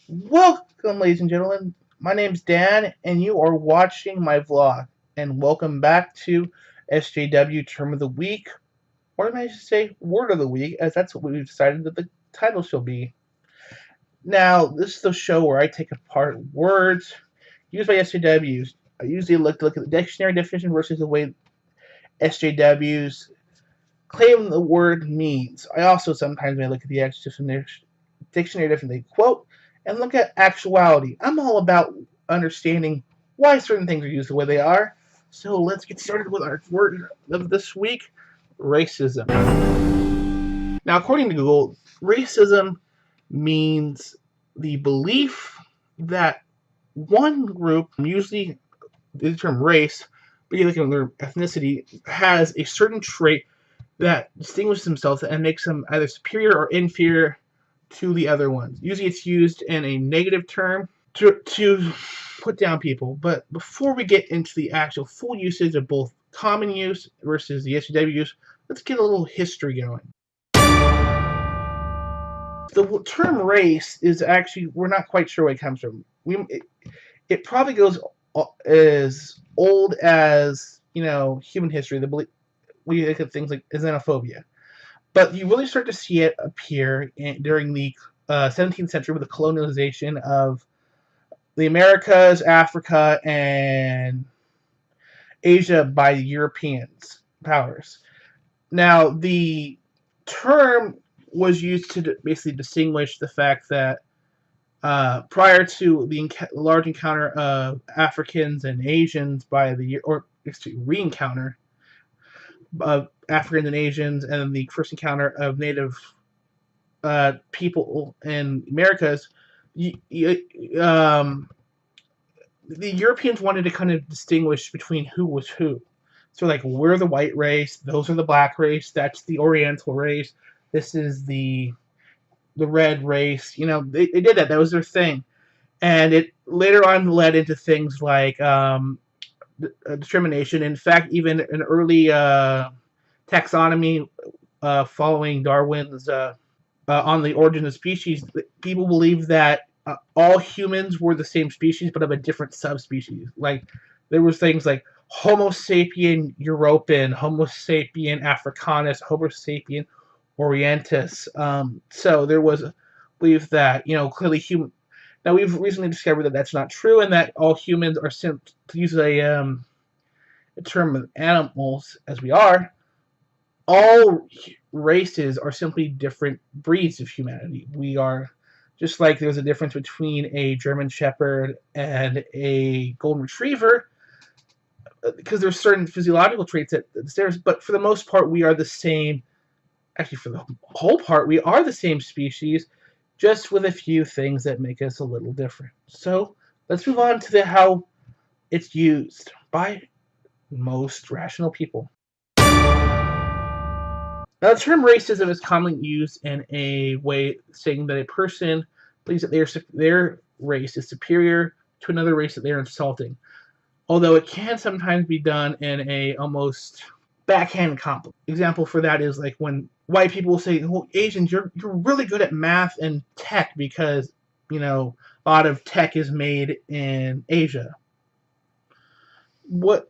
Welcome, ladies and gentlemen. My name's Dan, and you are watching my vlog. And welcome back to SJW Term of the Week, or I should say Word of the Week, as that's what we've decided that the title shall be. Now, this is the show where I take apart words used by SJWs. I usually look at the dictionary definition versus the way SJWs claim the word means. I also sometimes may look at the dictionary definition quote and look at actuality. I'm all about understanding why certain things are used the way they are. So let's get started with our word of this week, racism. Now, according to Google, racism means the belief that one group, usually the term race, but you look at their ethnicity, has a certain trait that distinguishes themselves and makes them either superior or inferior to the other ones. Usually it's used in a negative term to put down people. But before we get into the actual full usage of both common use versus the SJW use, let's get a little history going. The term race is actually, we're not quite sure where it comes from. It probably goes as old as, human history. We look at things like xenophobia. But you really start to see it appear during the 17th century with the colonization of the Americas, Africa, and Asia by the Europeans powers. Now, the term was used to basically distinguish the fact that prior to the large encounter of Africans and Asians re-encounter of Africans and Asians, and the first encounter of Native people in Americas, the Europeans wanted to kind of distinguish between who was who. So, like, we're the white race, those are the black race, that's the Oriental race, this is the red race. They did that. That was their thing. And it later on led into things like discrimination. In fact, even an early taxonomy following Darwin's on the origin of species, people believed that all humans were the same species but of a different subspecies. Like, there was things like Homo sapien Europan, Homo sapien Africanus, Homo sapien Orientis. So there was a belief that, clearly human. Now, we've recently discovered that that's not true, and that all humans are to use a term of animals as we are, all races are simply different breeds of humanity. We are just like there's a difference between a German Shepherd and a Golden Retriever, because there's certain physiological traits that there's, but for the most part, we are the same. Actually, for the whole part, we are the same species, just with a few things that make us a little different. So let's move on to how it's used by most rational people. Now, the term racism is commonly used in a way saying that a person believes that their race is superior to another race that they're insulting. Although it can sometimes be done in a almost backhand compliment. Example for that is like when white people will say, "Well, Asians, you're really good at math and tech because, a lot of tech is made in Asia." But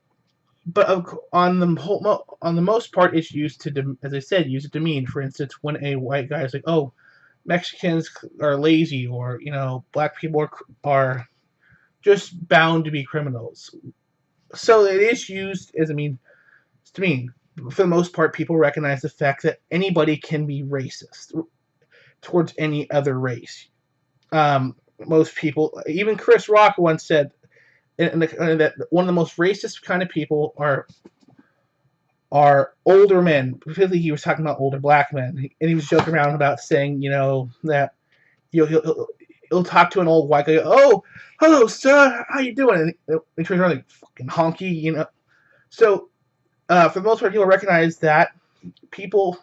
on the most part, it's used to, as I said, use it to demean. For instance, when a white guy is like, "Oh, Mexicans are lazy," or black people are just bound to be criminals. So it is used as to mean. For the most part, people recognize the fact that anybody can be racist towards any other race. Most people, even Chris Rock once said that one of the most racist kind of people are older men. Particularly, he was talking about older black men, and he was joking around about saying, that he'll talk to an old white guy. "Oh, hello, sir. How you doing?" And he turns around like, "Fucking honky," So, for the most part, people recognize that people of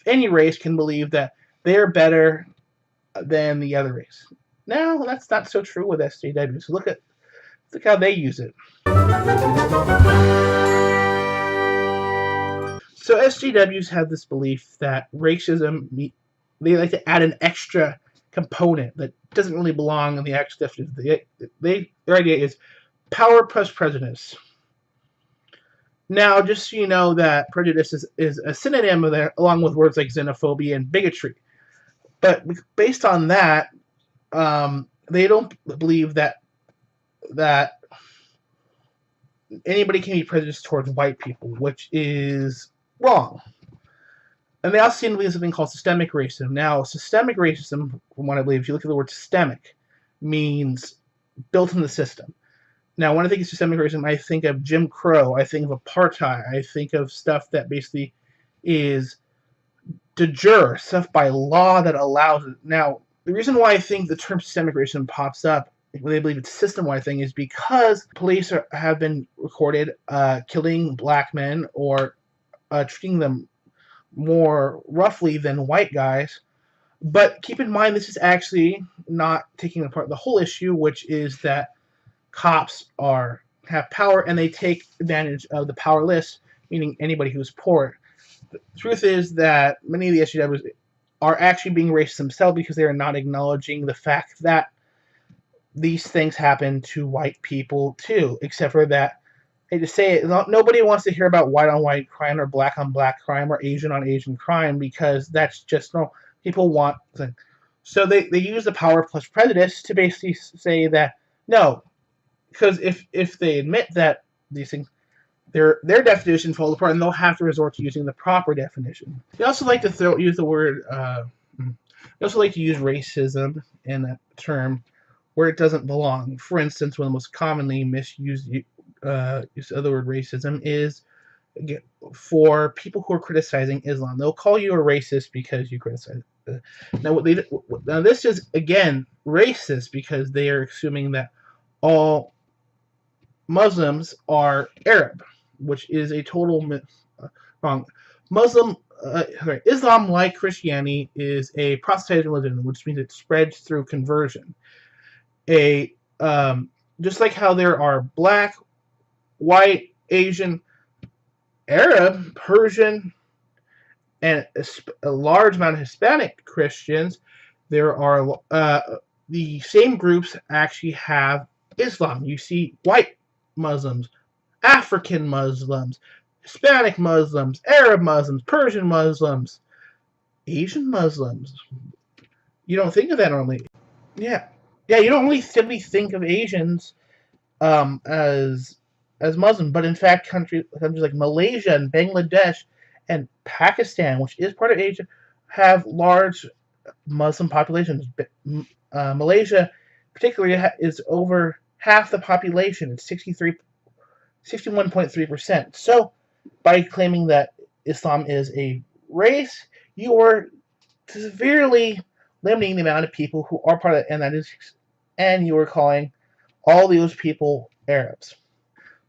any race can believe that they're better than the other race. Now, that's not so true with SJW. So look how they use it. So SJWs have this belief that racism, they like to add an extra component that doesn't really belong in the actual definition. Their idea is power plus prejudice. Now, just so you know that prejudice is a synonym of that, along with words like xenophobia and bigotry. But based on that, they don't believe that anybody can be prejudiced towards white people, which is wrong. And they also seem to believe something called systemic racism. Now, systemic racism, from what I believe, if you look at the word systemic, means built in the system. Now, when I think of systemic racism, I think of Jim Crow, I think of apartheid, I think of stuff that basically is de jure, stuff by law that allows it. Now, the reason why I think the term systemic racism pops up, they believe it's a system-wide thing, is because police have been recorded killing black men or treating them more roughly than white guys. But keep in mind, this is actually not taking apart the whole issue, which is that cops have power and they take advantage of the powerless, meaning anybody who's poor. The truth is that many of the SJWs are actually being racist themselves because they are not acknowledging the fact that these things happen to white people too, except for that, I hate to say it, nobody wants to hear about white on white crime or black on black crime or Asian on Asian crime because that's just no. People want. So they use the power plus prejudice to basically say that no, because if they admit that these things, their definition falls apart, and they'll have to resort to using the proper definition. They also like to use the word. They also like to use racism in a term where it doesn't belong. For instance, one of the most commonly misused use of the word racism is for people who are criticizing Islam. They'll call you a racist because you criticize. Now this is again racist because they are assuming that all Muslims are Arab, which is a total wrong. Islam, like Christianity, is a proselytizing religion, which means it spreads through conversion. Just like how there are black, white, Asian, Arab, Persian, and a large amount of Hispanic Christians, there are the same groups actually have Islam. You see white Muslims, African Muslims, Hispanic Muslims, Arab Muslims, Persian Muslims, Asian Muslims. You don't think of that normally. Yeah. You don't really simply think of Asians as Muslim, but in fact, countries like Malaysia and Bangladesh and Pakistan, which is part of Asia, have large Muslim populations. Malaysia, particularly, is over half the population. It's 61.3%. So, by claiming that Islam is a race, you are severely limiting the amount of people who are part of it, and you are calling all those people Arabs.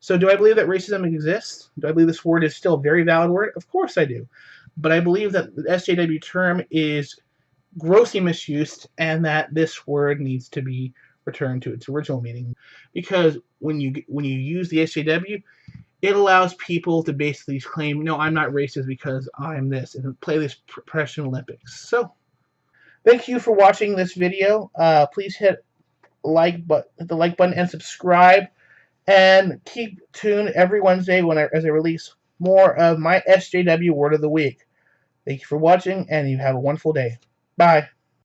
So do I believe that racism exists? Do I believe this word is still a very valid word? Of course I do. But I believe that the SJW term is grossly misused and that this word needs to be returned to its original meaning. Because when you use the SJW, it allows people to basically claim, no, I'm not racist because I'm this, and play this Prussian Olympics. So, thank you for watching this video. Please hit the like button and subscribe. And keep tuned every Wednesday as I release more of my SJW Word of the Week. Thank you for watching, and you have a wonderful day. Bye.